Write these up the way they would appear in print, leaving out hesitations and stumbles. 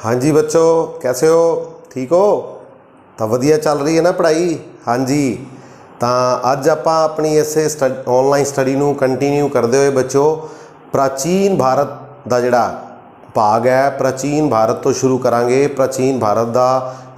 हाँ जी बच्चों, कैसे हो? ठीक हो? तो वधिया चल रही है ना पढ़ाई? हाँ जी। तो अज आप अपनी इसे ऑनलाइन स्टडी नूं कंटीन्यू करते हुए बच्चों प्राचीन भारत का जिहड़ा भाग है प्राचीन भारत तो शुरू करांगे। प्राचीन भारत का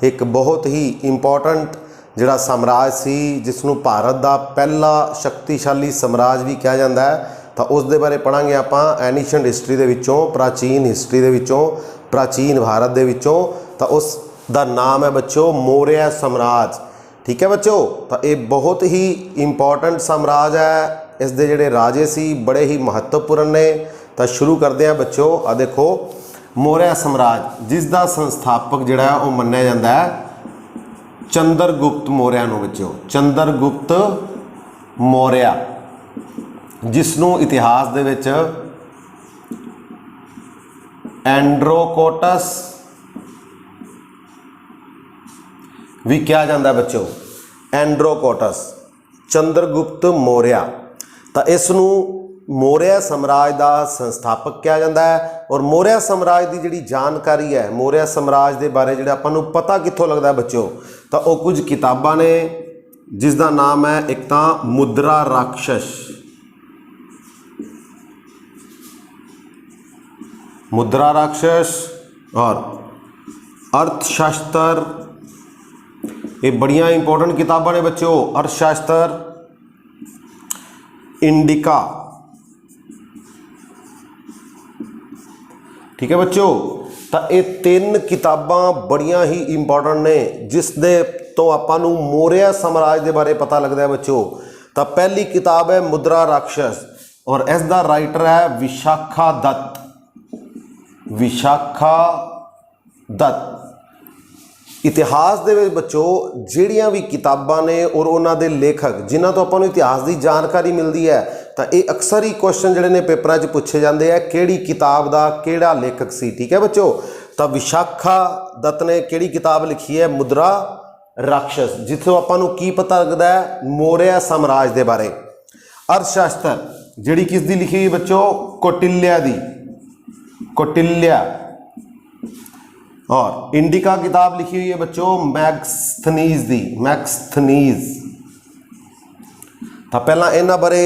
एक बहुत ही इंपॉर्टेंट जिहड़ा साम्राज सी जिसनों भारत का पहला शक्तिशाली साम्राज भी कहा जाता है, तो उस दे बारे पढ़ांगे आपां एनीशेंट हिस्टरी दे विचों, प्राचीन हिस्टरी दे विचों, प्राचीन भारत दे विचों। तो उस दा नाम है बच्चों मौर्य साम्राज। ठीक है बच्चों, तो ये बहुत ही इंपॉर्टेंट साम्राज है। इस दे जिहड़े राजे सी बड़े ही महत्वपूर्ण ने। तो शुरू करते हैं बच्चों। आ देखो मौर्य साम्राज जिसका संस्थापक जिहड़ा है वो मन्निया जाता है चंद्रगुप्त मौर्य नूं। बच्चों चंद्रगुप्त मौर्य जिसनों इतिहास दे विच एंड्रोकोटस भी कहा जाता है बच्चों। एंड्रोकोटस चंद्रगुप्त मौर्य। तो इसनूं मौर्य साम्राज का संस्थापक कहा जाता है। और मौर्य साम्राज की जिहड़ी जानकारी है, मौर्य साम्राज के बारे जिहड़ा आपां नूं पता कित्थों लगता है बच्चों, तो वो कुछ किताबां ने जिसका नाम है एक तो मुद्रा राक्षस, मुद्रा राक्षस और अर्थशास्त्र। ये बड़िया इंपॉर्टेंट किताबां ने बच्चों। अर्थशास्त्र, इंडिका। ठीक है बच्चों, तो ये तीन किताबां बड़िया ही इंपॉर्टेंट ने जिस दे तो आपां नूं मौर्य साम्राज के बारे पता लगता है बच्चों। तो पहली किताब है मुद्रा राक्षस और इसका राइटर है विशाखा दत्त। विशाखा दत्त। इतिहास दे विच बच्चों जिहड़ियां भी किताबां ने और उन्हां दे लेखक जिन्हां तो आपां नूं इतिहास की जानकारी मिलती है, तो ये अक्सर ही क्वेश्चन जिहड़े ने पेपरां 'च पूछे जाते हैं किहड़ी किताब का किहड़ा लेखक सी। ठीक है बच्चों, तो विशाखा दत्त ने किहड़ी किताब लिखी है? मुद्रा राक्षस, जिथों आपां नूं की पता लगता है मौर्य साम्राज के बारे। अर्थशास्त्र जिहड़ी किसदी लिखी हुई बच्चों? कौटिल्य दी, कौटिल्य। और इंडिका किताब लिखी हुई है बच्चों मैगस्थनीज दी, मैगस्थनीज। तो पहला इन्हां बारे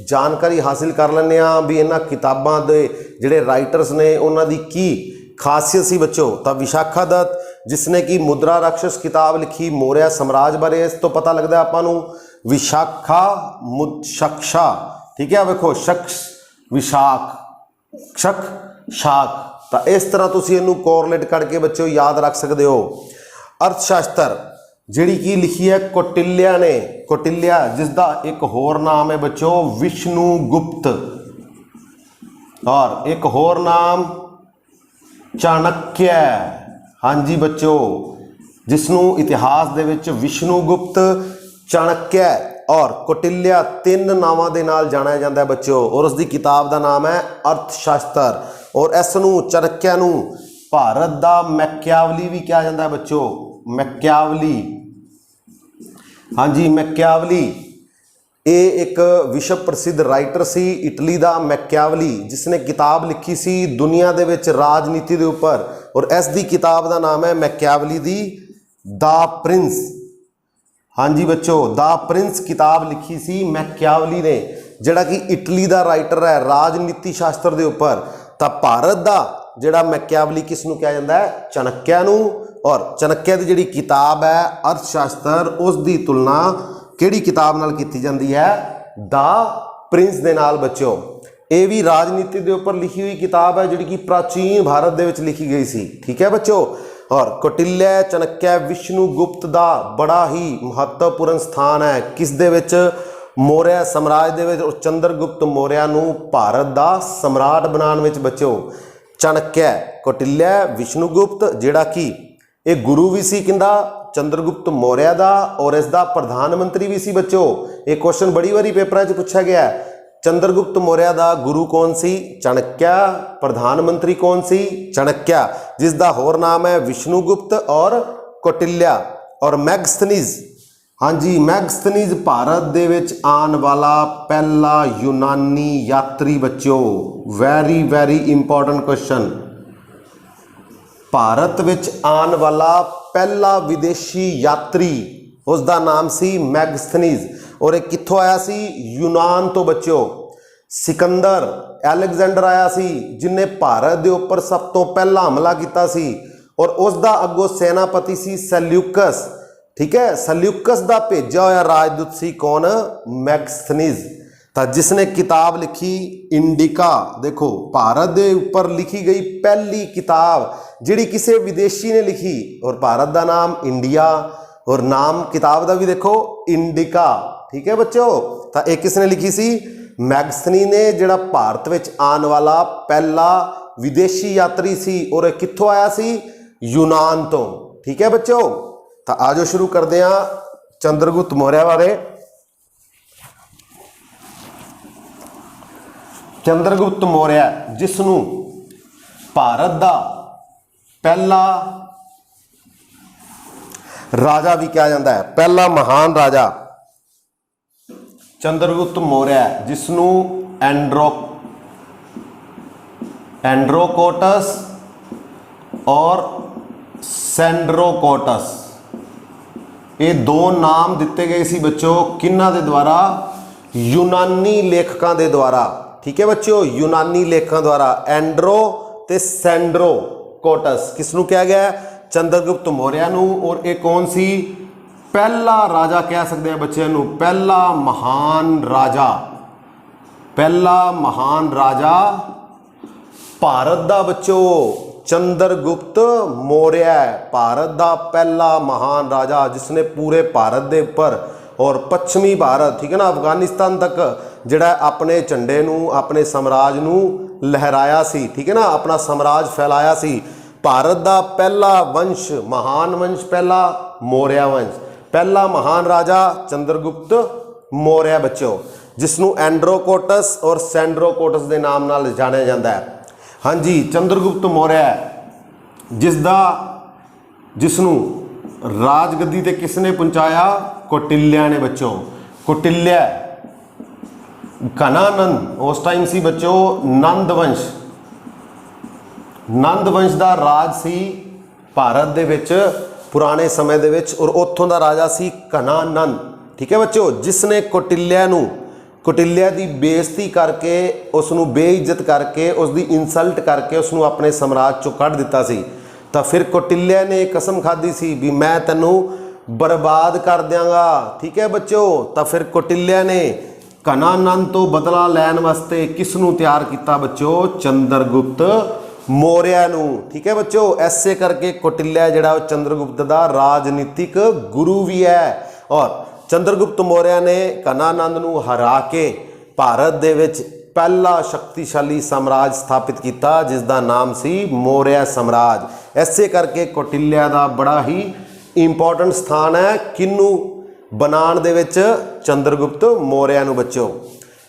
जानकारी हासिल कर लैंदे आ भी इन्हां किताबां दे जिहड़े राइटर्स ने उन्हां दी की खासियत सी बच्चों। तो विशाखा दत्त जिसने कि मुद्रा राक्षस किताब लिखी मौर्य साम्राज बारे, इस तो पता लगता है आपां नूं विशाखा मुद्शक्षा। ठीक है, देखो शख्स विशाख, शक शाख। तो इस तरह तुसीं इहनूं कोरिलेट करके बच्चों याद रख सकते हो। अर्थशास्त्र जिहड़ी की लिखी है कौटिल्य ने, कौटिल्य जिसका एक होर नाम है बच्चों विष्णुगुप्त और एक होर नाम चाणक्य। हाँ जी बच्चों, जिसनों इतिहास दे विच विष्णुगुप्त, चाणक्य और कौटिल्य तीन नावां दे नाल जानिया जाता है बच्चों। और उसकी किताब का नाम है अर्थशास्त्र। और इसनूं चाणक्य नूं भारत का मैकियावली भी कहा जाता है बच्चों। मैकियावली, हाँ जी मैकियावली। ये एक विश्व प्रसिद्ध राइटर सी इटली का मैकियावली, जिसने किताब लिखी सी दुनिया दे विच राजनीति के उपर। और इसकी किताब का नाम है मैकियावली दी द प्रिंस। हाँ जी बच्चों, द प्रिंस किताब लिखी सी मैकियावली ने, जिहड़ा कि इटली का राइटर है राजनीति शास्त्र के उपर। तो भारत का जिहड़ा मैकियावली किसनूं कहा जाता है? चाणक्य नूं। और चाणक्य की जिहड़ी किताब है अर्थशास्त्र, उसकी तुलना किहड़ी किताब नाल कीती जाती है? द प्रिंस दे नाल बच्चों। ये भी राजनीति के उपर लिखी हुई किताब है जिहड़ी कि प्राचीन भारत दे विच लिखी गई सी। ठीक है बच्चों, और कौटिल्य, चाणक्य, विष्णुगुप्त का बड़ा ही महत्वपूर्ण स्थान है किस दे विच? मौर्य साम्राज दे विच। और चंद्रगुप्त मौर्य नूं भारत का सम्राट बनाने विच बच्चों चाणक्य, कौटिल्य, विष्णुगुप्त जिहड़ा कि एक गुरु भी सी किंदा चंद्रगुप्त मौर्य का और इसका प्रधानमंत्री भी सी बच्चों। एक क्वेश्चन बड़ी बारी पेपर 'च पूछा गया है, चंद्रगुप्त मौर्य का गुरु कौन सी? चाणक्य। प्रधानमंत्री कौन सी? चाणक्य, जिसका होर नाम है विष्णुगुप्त और कौटिल्य। और मैगस्थनीज, हाँ जी मैगस्थनीज भारत दे विच आने वाला पहला यूनानी यात्री बच्चों। Very very important question. Bharat ਵਿੱਚ ਆਉਣ ਵਾਲਾ ਪਹਿਲਾ ਵਿਦੇਸ਼ੀ ਯਾਤਰੀ उसका नाम सी मैगस्थनीज और एक कित्थों आया सी यूनान तो बच्चों। सिकंदर एलेगजेंडर आया सी जिन्हें भारत के उपर सब तो पहला हमला किया सी और उसका अगों सेनापति सी सैल्यूकस। ठीक है, सैल्यूकस का भेजा हुआ राजदूत सी कौन? मैगस्थनीज। तो जिसने किताब लिखी इंडिका। देखो भारत के उपर लिखी गई पहली किताब जिहड़ी किसी विदेशी ने लिखी और भारत का नाम इंडिया और नाम किताब का भी देखो इंडिका। ठीक है बच्चों, तो एक किसने लिखी सी? मैगस्थनी ने, जिहड़ा भारत विच आने वाला पहला विदेशी यात्री सी और कित्थों आया सी? यूनान तो। ठीक है बच्चों, तो आजो शुरू करते हैं चंद्रगुप्त मौर्य बारे। चंद्रगुप्त मौर्य जिसनों भारत का पहला राजा भी कहा जाता है, पहला महान राजा चंद्रगुप्त मौर्य जिसनों एंड्रोकोटस और सेंड्रोकोटस ये दो नाम दिते गए सी बच्चों। किन्ना दे द्वारा? यूनानी लेखकों के द्वारा। ठीक है बच्चों, यूनानी लेखकों द्वारा एंड्रो ते सेंड्रोकोटस किसनों कहा गया? चंद्रगुप्त मौर्य नूं। और एक कौन सी? पहला राजा कह सकते हैं बच्चों नूं, पहला महान राजा। पहला महान राजा भारत दा बच्चों चंद्रगुप्त मौर्य, भारत दा पहला महान राजा जिसने पूरे भारत के उपर और पश्चिमी भारत, ठीक है ना, अफगानिस्तान तक जिहड़ा अपने झंडे नूं, अपने साम्राज नूं लहराया सी। ठीक है ना, अपना साम्राज फैलाया सी। भारत का पहला वंश, महान वंश पहला मौर्य वंश, पहला महान राजा चंद्रगुप्त मौर्य बच्चों जिसनों एंड्रोकोटस और सेंड्रोकोटस के नाम नाल जानिया जाता है। हाँ जी, चंद्रगुप्त मौर्य जिसनों राजगद्दी ते किसने पहुंचाया? कौटिल्या ने बच्चों। कौटिल्य घनानंद उस टाइम सी बच्चों नंद वंश, नंद वंश का राज सी भारत दे विच पुराने समय दे विच और उत्थों का राजा सी घनानंद। ठीक है बच्चों, जिसने कौटिल्या की बेइज्जती करके उसनू बेइज्जत करके उसकी इंसल्ट करके उसनू अपने साम्राज चों कढ़ दिता सी। तो फिर कौटिल्या ने कसम खाधी सी भी मैं तैनू बर्बाद कर देंगा। ठीक है बच्चों, तो फिर कौटिल्या ने घनानंद तो बदला लैन वास्ते किसनू तैयार किया बच्चों? चंद्रगुप्त मौर्य नूं। ठीक है बच्चों, ऐसे करके कौटिल्या जिहड़ा चंद्रगुप्त का राजनीतिक गुरु भी है और चंद्रगुप्त मौर्य ने घनानंद नूं हरा के भारत दे विच पहला शक्तिशाली साम्राज स्थापित किया जिसका नाम सी मौर्य साम्राज। ऐसे करके कौटिल्या का बड़ा ही इंपॉर्टेंट स्थान है किनू बनाने दे विच? चंद्रगुप्त मौर्य नूं बच्चों।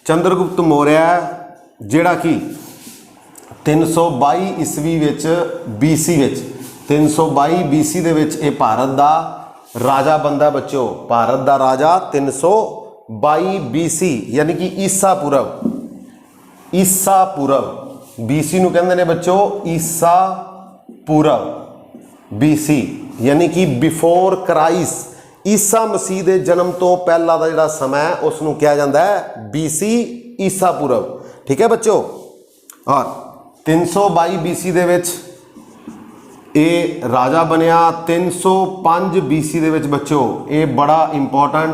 चंद्रगुप्त मौर्य जिहड़ा कि 322 ईस्वी BC 322 BC दे विच ये भारत का राजा बनता बच्चों। भारत का राजा 322 BC यानी कि ईसा पूर्व BC नूं कहंदे ने बच्चों ईसा पूर्व BC यानी कि बिफोर क्राइस्ट। ईसा मसीह के जन्म तो पहला का जिहड़ा समय उसनूं कहा जाता है BC ईसा पूर्व। ठीक है बच्चों, और 322 BC दे विच ये राजा बनया। 305 BC दे विच बच्चों ये बड़ा इंपॉर्टेंट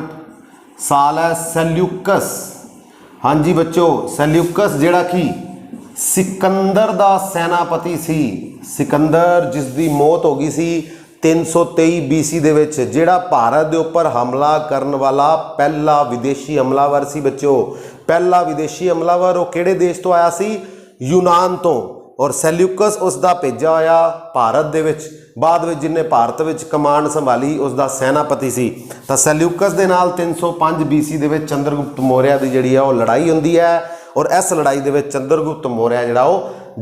साल है सैल्यूकस। हाँ जी बच्चों, सैल्यूकस जिहड़ा कि सिकंदर दा सेनापति सी। सिकंदर जिसकी मौत हो गई सी 323 BC दे विच, जिहड़ा भारत के उपर हमला करने वाला पहला विदेशी हमलावर सी बच्चों। पहला विदेशी हमलावर वो किहड़े देश तो आया सी? यूनान तो। और सैल्यूकस उसका भेजा होया भारत दे विच, बाद में जिन्हें भारत विच कमांड संभाली उसका सेनापति सी। तो सैल्यूकस दे नाल 305 BC दे विच चंद्रगुप्त मौर्य की जिहड़ी है वो लड़ाई होंदी है और इस लड़ाई दे विच चंद्रगुप्त मौर्य जिहड़ा वो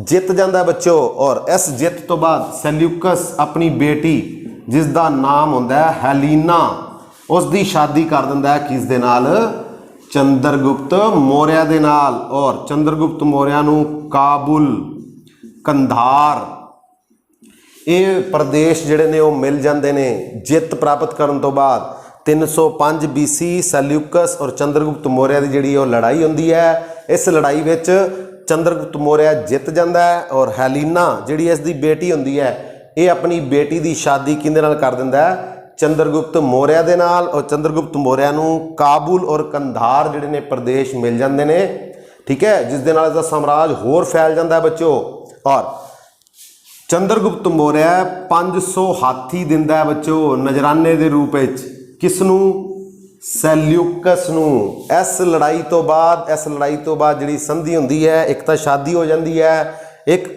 जित जाता बच्चों। और इस जित तो बाद सैल्यूकस अपनी बेटी जिसका नाम होंदा है हेलीना उसकी शादी कर दिंदा है किस दे नाल? चंद्रगुप्त मौर्य दे नाल। और चंद्रगुप्त मौर्य नूं काबुल, कंधार ਇਹ ਪ੍ਰਦੇਸ਼ ਜਿਹੜੇ ਨੇ ਉਹ ਮਿਲ ਜਾਂਦੇ ਨੇ ਜਿੱਤ ਪ੍ਰਾਪਤ ਕਰਨ ਤੋਂ ਬਾਅਦ। 305 BC ਸੈਲਿਊਕਸ ਔਰ ਚੰਦਰਗੁਪਤ ਮੌਰਿਆ ਦੀ ਜਿਹੜੀ ਉਹ ਲੜਾਈ ਹੁੰਦੀ ਹੈ। ਇਸ ਲੜਾਈ ਵਿੱਚ ਚੰਦਰਗੁਪਤ ਮੌਰਿਆ ਜਿੱਤ ਜਾਂਦਾ ਹੈ ਔਰ ਹੈਲੀਨਾ ਜਿਹੜੀ ਇਸ ਦੀ ਬੇਟੀ ਹੁੰਦੀ ਹੈ, ਇਹ ਆਪਣੀ ਬੇਟੀ ਦੀ ਸ਼ਾਦੀ ਕਿਹਦੇ ਨਾਲ ਕਰ ਦਿੰਦਾ ਹੈ? ਚੰਦਰਗੁਪਤ ਮੌਰਿਆ ਦੇ ਨਾਲ। ਔਰ ਚੰਦਰਗੁਪਤ ਮੌਰਿਆ ਨੂੰ ਕਾਬੁਲ ਔਰ ਕੰਧਾਰ ਜਿਹੜੇ ਨੇ ਪ੍ਰਦੇਸ਼ ਮਿਲ ਜਾਂਦੇ ਨੇ, ਠੀਕ ਹੈ, ਜਿਸ ਦੇ ਨਾਲ ਇਸਦਾ ਸਾਮਰਾਜ ਹੋਰ ਫੈਲ ਜਾਂਦਾ ਹੈ ਬੱਚੋ। ਔਰ ਚੰਦਰਗੁਪਤ ਮੌਰਿਆ 500 ਹਾਥੀ ਦਿੰਦਾ ਹੈ ਬੱਚੋ ਨਜ਼ਰਾਨੇ ਦੇ ਰੂਪ ਵਿੱਚ। ਕਿਸ ਨੂੰ? ਸੈਲਿਊਕਸ ਨੂੰ। ਇਸ ਲੜਾਈ ਤੋਂ ਬਾਅਦ ਜਿਹੜੀ ਸੰਧੀ ਹੁੰਦੀ ਹੈ, ਇੱਕ ਤਾਂ ਸ਼ਾਦੀ ਹੋ ਜਾਂਦੀ ਹੈ, ਇੱਕ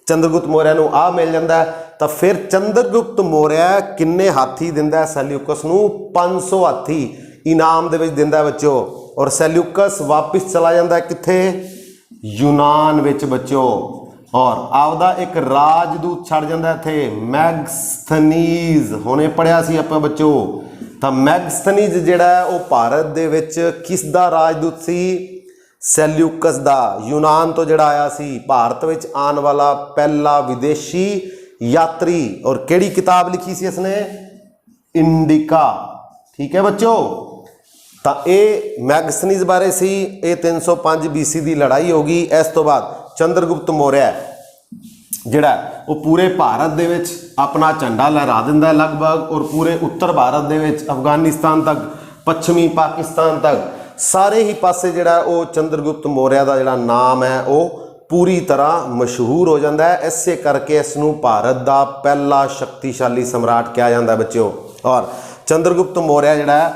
ਚੰਦਰਗੁਪਤ ਮੌਰਿਆ ਨੂੰ ਆ ਮਿਲ ਜਾਂਦਾ ਹੈ। ਤਾਂ ਫਿਰ ਚੰਦਰਗੁਪਤ ਮੌਰਿਆ ਕਿੰਨੇ ਹਾਥੀ ਦਿੰਦਾ ਹੈ ਸੈਲਿਊਕਸ ਨੂੰ? 500 ਹਾਥੀ ਇਨਾਮ ਦੇ ਵਿੱਚ ਦਿੰਦਾ ਬੱਚੋ। ਔਰ ਸੈਲਿਊਕਸ ਵਾਪਿਸ ਚਲਾ ਜਾਂਦਾ ਕਿੱਥੇ? ਯੂਨਾਨ ਵਿੱਚ ਬੱਚੋ। ਔਰ ਆਪਦਾ ਇੱਕ ਰਾਜਦੂਤ ਛੱਡ ਜਾਂਦਾ ਇੱਥੇ, ਮੈਗਸਥਨੀਜ਼। ਹੁਣੇ ਪੜਿਆ ਸੀ ਆਪਾਂ ਬੱਚੋ। ਤਾਂ ਮੈਗਸਥਨੀਜ਼ ਜਿਹੜਾ ਉਹ ਭਾਰਤ ਦੇ ਵਿੱਚ ਕਿਸ ਦਾ ਰਾਜਦੂਤ ਸੀ? ਸੈਲਿਊਕਸ ਦਾ। ਯੂਨਾਨ ਤੋਂ ਜਿਹੜਾ ਆਇਆ ਸੀ, ਭਾਰਤ ਵਿੱਚ ਆਉਣ ਵਾਲਾ ਪਹਿਲਾ ਵਿਦੇਸ਼ੀ ਯਾਤਰੀ। ਔਰ ਕਿਹੜੀ ਕਿਤਾਬ ਲਿਖੀ ਸੀ ਇਸਨੇ? ਇੰਡਿਕਾ। ਠੀਕ ਹੈ ਬੱਚੋ। ਤਾਂ ਇਹ ਮੈਗਸਥਨੀਜ਼ ਬਾਰੇ ਸੀ। ਇਹ 305 BC ਦੀ ਲੜਾਈ ਹੋ ਗਈ। ਇਸ ਤੋਂ ਬਾਅਦ ਚੰਦਰਗੁਪਤ ਮੌਰਿਆ ਜਿਹੜਾ ਉਹ ਪੂਰੇ ਭਾਰਤ ਦੇ ਵਿੱਚ ਆਪਣਾ ਝੰਡਾ ਲਹਿਰਾ ਦਿੰਦਾ ਹੈ ਲਗਭਗ। ਔਰ ਪੂਰੇ ਉੱਤਰ ਭਾਰਤ ਦੇ ਵਿੱਚ ਅਫਗਾਨਿਸਤਾਨ ਤੱਕ, ਪੱਛਮੀ ਪਾਕਿਸਤਾਨ ਤੱਕ, ਸਾਰੇ ਹੀ ਪਾਸੇ ਜਿਹੜਾ ਉਹ ਚੰਦਰਗੁਪਤ ਮੌਰਿਆ ਦਾ ਜਿਹੜਾ ਨਾਮ ਹੈ ਉਹ ਪੂਰੀ ਤਰ੍ਹਾਂ ਮਸ਼ਹੂਰ ਹੋ ਜਾਂਦਾ ਹੈ। ਇਸੇ ਕਰਕੇ ਇਸ ਨੂੰ ਭਾਰਤ ਦਾ ਪਹਿਲਾ ਸ਼ਕਤੀਸ਼ਾਲੀ ਸਮਰਾਟ ਕਿਹਾ ਜਾਂਦਾ ਬੱਚਿਓ। ਔਰ ਚੰਦਰਗੁਪਤ ਮੌਰਿਆ ਜਿਹੜਾ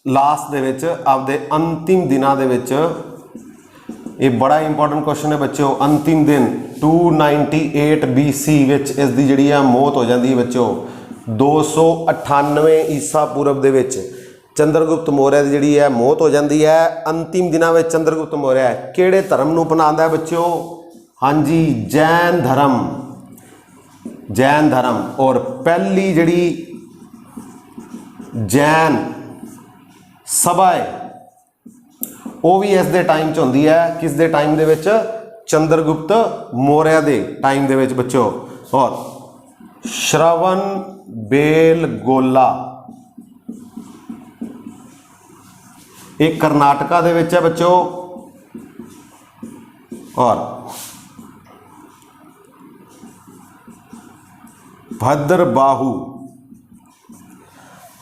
ਲਾਸਟ ਦੇ ਵਿੱਚ ਆਪਦੇ ਅੰਤਿਮ ਦਿਨਾਂ ਦੇ ਵਿੱਚ, ਇਹ ਬੜਾ ਇੰਪੋਰਟੈਂਟ ਕੁਐਸਚਨ ਹੈ ਬੱਚਿਓ, ਅੰਤਿਮ ਦਿਨ 298 BC ਵਿੱਚ ਇਸ ਦੀ ਜਿਹੜੀ ਆ ਮੌਤ ਹੋ ਜਾਂਦੀ ਹੈ ਬੱਚਿਓ। 298 ਈਸਾ ਪੂਰਵ ਦੇ ਵਿੱਚ ਚੰਦਰਗੁਪਤ ਮੌਰਿਆ ਦੀ ਜਿਹੜੀ ਹੈ ਮੌਤ ਹੋ ਜਾਂਦੀ ਹੈ। ਅੰਤਿਮ ਦਿਨਾਂ ਵਿੱਚ ਚੰਦਰਗੁਪਤ ਮੌਰਿਆ ਕਿਹੜੇ ਧਰਮ ਨੂੰ ਅਪਣਾਉਂਦਾ ਹੈ ਬੱਚਿਓ? ਹਾਂਜੀ, ਜੈਨ ਧਰਮ। ਜੈਨ ਧਰਮ। ਔਰ ਪਹਿਲੀ ਜਿਹੜੀ ਜੈਨ ਸਭਾ ਹੈ ਉਹ ਵੀ ਇਸ ਦੇ ਟਾਈਮ 'ਚ ਹੁੰਦੀ ਹੈ। ਕਿਸ ਦੇ ਟਾਈਮ ਦੇ ਵਿੱਚ? ਚੰਦਰਗੁਪਤ ਮੌਰਿਆ ਦੇ ਟਾਈਮ ਦੇ ਵਿੱਚ ਬੱਚੋ। ਔਰ ਸ਼ਰਵਨ ਬੇਲਗੋਲਾ ਇਹ ਕਰਨਾਟਕਾ ਦੇ ਵਿੱਚ ਹੈ ਬੱਚੋ। ਔਰ ਭਦਰਬਾਹੂ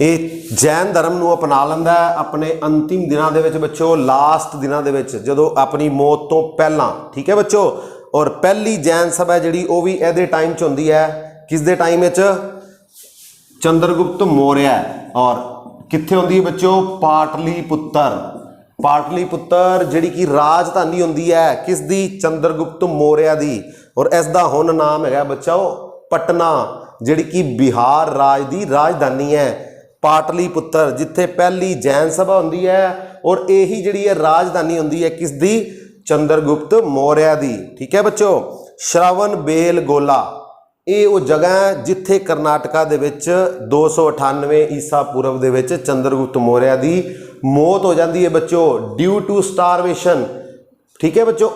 ਇਹ ਜੈਨ ਧਰਮ ਨੂੰ ਅਪਣਾ ਲੈਂਦਾ ਹੈ ਆਪਣੇ ਅੰਤਿਮ ਦਿਨਾਂ ਦੇ ਵਿੱਚ ਬੱਚੋ, ਲਾਸਟ ਦਿਨਾਂ ਦੇ ਵਿੱਚ, ਜਦੋਂ ਆਪਣੀ ਮੌਤ ਤੋਂ ਪਹਿਲਾਂ। ਠੀਕ ਹੈ ਬੱਚੋ। ਔਰ ਪਹਿਲੀ ਜੈਨ ਸਭਾ ਜਿਹੜੀ ਉਹ ਵੀ ਇਹਦੇ ਟਾਈਮ 'ਚ ਹੁੰਦੀ ਹੈ। ਕਿਸ ਦੇ ਟਾਈਮ ਵਿੱਚ? ਚੰਦਰਗੁਪਤ ਮੌਰਿਆ। ਔਰ ਕਿੱਥੇ ਹੁੰਦੀ ਹੈ ਬੱਚੋ? ਪਾਟਲੀਪੁੱਤਰ। ਪਾਟਲੀਪੁੱਤਰ ਜਿਹੜੀ ਕਿ ਰਾਜਧਾਨੀ ਹੁੰਦੀ ਹੈ ਕਿਸ ਦੀ? ਚੰਦਰਗੁਪਤ ਮੌਰਿਆ ਦੀ। ਔਰ ਇਸ ਦਾ ਹੁਣ ਨਾਮ ਹੈਗਾ ਬੱਚੋ ਪਟਨਾ, ਜਿਹੜੀ ਕਿ ਬਿਹਾਰ ਰਾਜ ਦੀ ਰਾਜਧਾਨੀ ਹੈ। ਪਾਟਲੀਪੁੱਤਰ, ਜਿੱਥੇ ਪਹਿਲੀ ਜੈਨ ਸਭਾ ਹੁੰਦੀ ਹੈ। ਔਰ ਇਹੀ ਜਿਹੜੀ ਹੈ ਰਾਜਧਾਨੀ ਹੁੰਦੀ ਹੈ ਕਿਸ ਦੀ? ਚੰਦਰਗੁਪਤ ਮੌਰਿਆ ਦੀ। ਠੀਕ ਹੈ ਬੱਚੋ। ਸ਼ਰਵਨ ਬੇਲਗੋਲਾ ਇਹ ਉਹ ਜਗ੍ਹਾ ਹੈ ਜਿੱਥੇ ਕਰਨਾਟਕਾ ਦੇ ਵਿੱਚ 298 ਈਸਾ ਪੂਰਵ ਦੇ ਵਿੱਚ ਚੰਦਰਗੁਪਤ ਮੌਰਿਆ ਦੀ ਮੌਤ ਹੋ ਜਾਂਦੀ ਹੈ ਬੱਚੋ, ਡਿਊ ਟੂ ਸਟਾਰਵੇਸ਼ਨ। ਠੀਕ ਹੈ ਬੱਚੋ।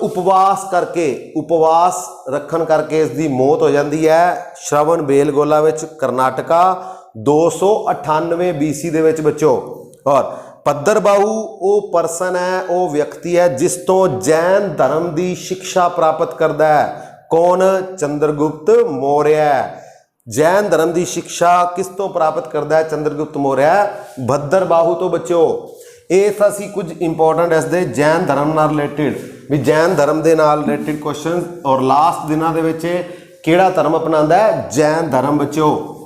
ਉਪਵਾਸ ਰੱਖਣ ਕਰਕੇ ਇਸ ਦੀ ਮੌਤ ਹੋ ਜਾਂਦੀ ਹੈ ਸ਼ਰਵਨ ਬੇਲਗੋਲਾ ਵਿੱਚ, ਕਰਨਾਟਕਾ, 298 BC ਦੇ ਵਿੱਚ ਬੱਚੋ। ਔਰ ਭਦਰਬਾਹੂ ਉਹ ਪਰਸਨ ਹੈ, ਉਹ ਵਿਅਕਤੀ ਹੈ ਜਿਸ ਤੋਂ ਜੈਨ ਧਰਮ ਦੀ ਸਿੱਖਿਆ ਪ੍ਰਾਪਤ ਕਰਦਾ ਹੈ। ਕੌਣ? ਚੰਦਰਗੁਪਤ ਮੌਰਿਆ। ਜੈਨ ਧਰਮ ਦੀ ਸਿੱਖਿਆ ਕਿਸ ਤੋਂ ਪ੍ਰਾਪਤ ਕਰਦਾ ਹੈ ਚੰਦਰਗੁਪਤ ਮੌਰਿਆ? ਭਦਰਬਾਹੂ ਤੋਂ ਬੱਚੋ। ਇਹ ਤਾਂ ਸੀ ਕੁਝ ਇੰਪੋਰਟੈਂਟ ਇਸ ਦੇ ਜੈਨ ਧਰਮ ਨਾਲ ਰਿਲੇਟਿਡ, ਵੀ ਜੈਨ ਧਰਮ ਦੇ ਨਾਲ ਰਿਲੇਟਿਡ ਕੁਐਸਚਨ। ਔਰ ਲਾਸਟ ਦਿਨਾਂ ਦੇ ਵਿੱਚ ਕਿਹੜਾ ਧਰਮ ਅਪਣਾਉਂਦਾ ਹੈ? ਜੈਨ ਧਰਮ ਬੱਚੋ।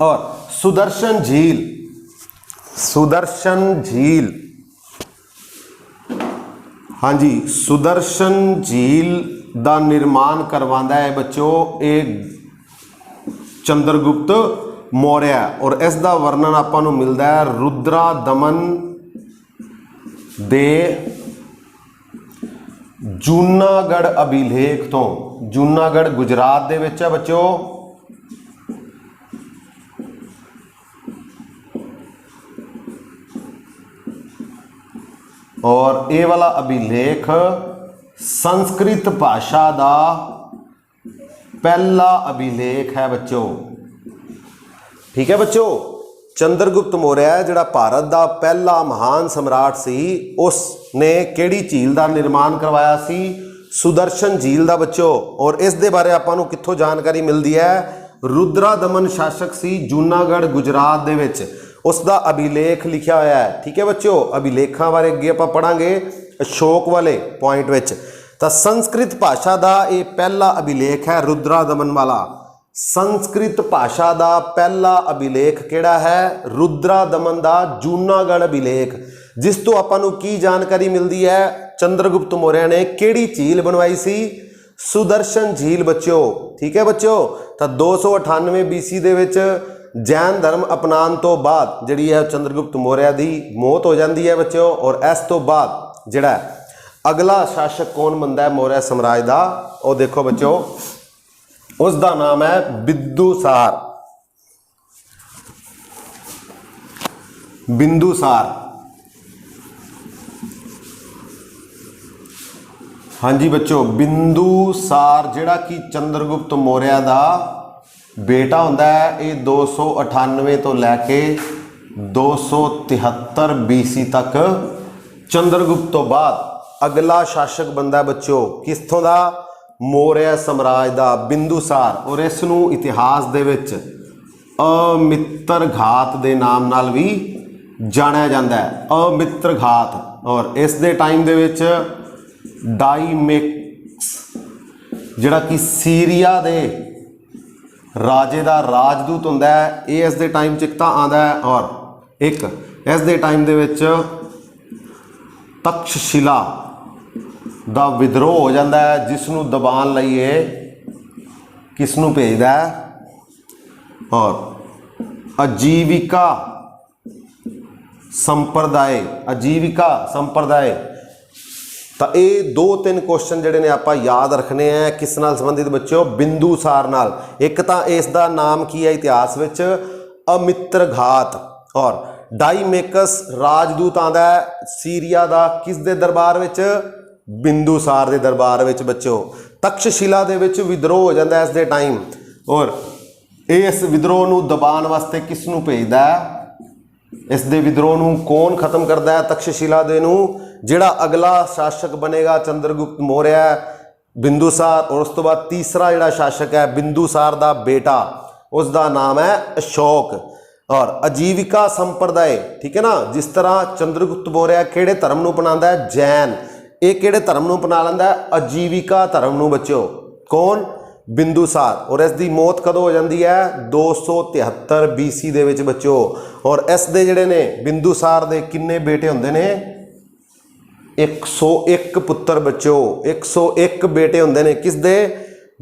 ਔਰ ਸੁਦਰਸ਼ਨ ਝੀਲ, ਸੁਦਰਸ਼ਨ ਝੀਲ, ਹਾਂਜੀ, ਸੁਦਰਸ਼ਨ ਝੀਲ ਦਾ ਨਿਰਮਾਣ ਕਰਵਾਉਂਦਾ ਹੈ ਬੱਚੋ ਇਹ ਚੰਦਰਗੁਪਤ ਮੌਰਿਆ। ਔਰ ਇਸ ਦਾ ਵਰਣਨ ਆਪਾਂ ਨੂੰ ਮਿਲਦਾ ਹੈ ਰੁਦਰਾ ਦਮਨ ਦੇ ਜੂਨਾਗੜ੍ਹ ਅਭਿਲੇਖ ਤੋਂ। ਜੂਨਾਗੜ੍ਹ ਗੁਜਰਾਤ ਦੇ ਵਿੱਚ ਹੈ ਬੱਚੋ। ਔਰ ਇਹ ਵਾਲਾ ਅਭਿਲੇਖ ਸੰਸਕ੍ਰਿਤ ਭਾਸ਼ਾ ਦਾ पहला अभिलेख है बच्चों। ठीक है बच्चों, चंद्रगुप्त मौर्य जिहड़ा भारत का पहला महान सम्राट सी, उसने किहड़ी झील का निर्माण करवाया सी? सुदर्शन झील का बच्चों। और इस दे बारे आपां नूं कित्थों जानकारी मिलती है? रुद्रा दमन शासक सी जूनागढ़ गुजरात दे विच, उसका अभिलेख लिखा होया है। ठीक है बच्चों, अभिलेखों बारे अगे आपां पढ़ांगे अशोक वाले पॉइंट विच। तो संस्कृत भाषा का ये पहला अभिलेख है रुद्रा दमन वाला। संस्कृत भाषा का पहला अभिलेख किहड़ा है? रुद्रा दमन का जूनागढ़ अभिलेख। जिस तो आपां नूं की जानकारी मिलती है? चंद्रगुप्त मौर्य ने किहड़ी झील बनवाई सी? सुदर्शन झील बच्चों। ठीक है बच्चों, तो 298 BC दे विच जैन धर्म अपनाने तो बाद जिहड़ी है चंद्रगुप्त मौर्य की मौत हो जाती है बच्चों। और इस तो बाद जिहड़ा अगला शासक कौन बनता है मौर्य साम्राज्य का? वो देखो बच्चों, उसका नाम है बिंदुसार। बिंदुसार, हाँ जी बच्चों, बिंदुसार जिहड़ा कि चंद्रगुप्त मौर्य का बेटा होंदा है। ये 298 तो लैके 273 BC तक चंद्रगुप्त तो बाद अगला शासक बनता है बच्चों किथों का? मौर्य साम्राज्य का बिंदुसार। और इसनूं इतिहास दे विच अमित्र घात के नाम नाल भी जानिया जाता है, अमित्र घात। और इस दे टाइम दे विच डाइमेक्स जिहड़ा कि सीरिया दे राजे का राजदूत होंदा है, ये इस दे टाइम च तां आंदा है। और एक इस दे टाइम दे विच तक्षशिला दा विद्रोह हो जाता है, जिसनूं दबाण लई ये किसनूं भेजदा है? और आजीविका संप्रदाय, आजीविका संप्रदाय। तो ये 2-3 क्वेश्चन जिहड़े ने आपां याद रखने हैं किस नाल संबंधित बच्चों? बिंदुसार नाल। एक तो इसका नाम की है इतिहास विच? अमित्र घात। और डाइमेकस राजदूत आंदा है सीरिया का, किस दे दरबार विच? बिंदुसार दे दरबार विच बच्चों। तक्षशिला दे विच विद्रोह हो जाता है इस दे टाइम। और इस विद्रोह नूं दबाण वास्ते किसनूं भेजदा है? इस दे विद्रोह नूं कौन खत्म करता है? तक्षशिला दे नूं जिहड़ा अगला शासक बनेगा चंद्रगुप्त मौर्य, बिंदुसार। और उस तो बाद तीसरा जिहड़ा शासक है बिंदुसार दा बेटा, उसका नाम है अशोक। और आजीविका संप्रदाय, ठीक है ना, जिस तरह चंद्रगुप्त मौर्य किहड़े धर्म नूं अपनांदा है? जैन। ये किहड़े धर्म नूं अपना लैंदा है? आजीविका धर्म नूं बच्चों। कौन? बिंदुसार। और इसकी मौत कदों हो जाती है? 273 BC दे विच बच्चों। और इस दे जिहड़े ने बिंदुसार दे किन्ने बेटे होंदे ने? 101 पुत्र बच्चों। 101 बेटे होंदे ने किस दे?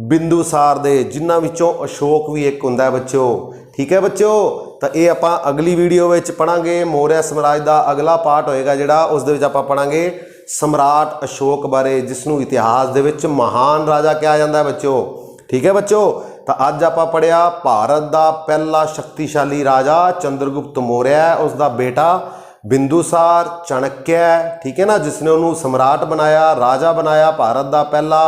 बिंदुसार दे, जिन्हां विचों अशोक भी एक हुंदा है बच्चों। ठीक है बच्चों, तो ये आपां अगली वीडियो में पढ़ांगे। मौर्य साम्राज्य का अगला पार्ट होएगा जिहड़ा, उस दे विच आपां पढ़ांगे सम्राट अशोक बारे, जिसनूं इतिहास दे विच महान राजा कहा जाता है बच्चों। ठीक है बच्चों, तो अज आपां पढ़िया भारत का पहला शक्तिशाली राजा चंद्रगुप्त मौर्य, उसका बेटा बिंदुसार, चाणक्य, ठीक है ना, जिसने उन्होंने सम्राट बनाया, राजा बनाया भारत का पहला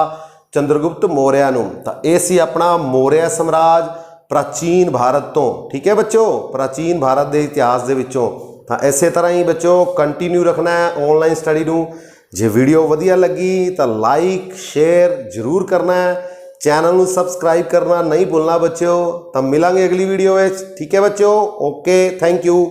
चंद्रगुप्त मौर्य नूं। तो ये सी अपना मौर्य साम्राज्य प्राचीन भारत तो। ठीक है बच्चों, प्राचीन भारत के इतिहास के विचों। तो इस तरह ही बच्चों कंटिन्यू रखना है ऑनलाइन स्टडी नूं। जे वीडियो वधिया लगी तो लाइक शेयर जरूर करना है, चैनल नूं सबसक्राइब करना नहीं भूलना बच्चों। तो मिलांगे अगली वीडियो में। ठीक है बच्चों, ओके, थैंक यू।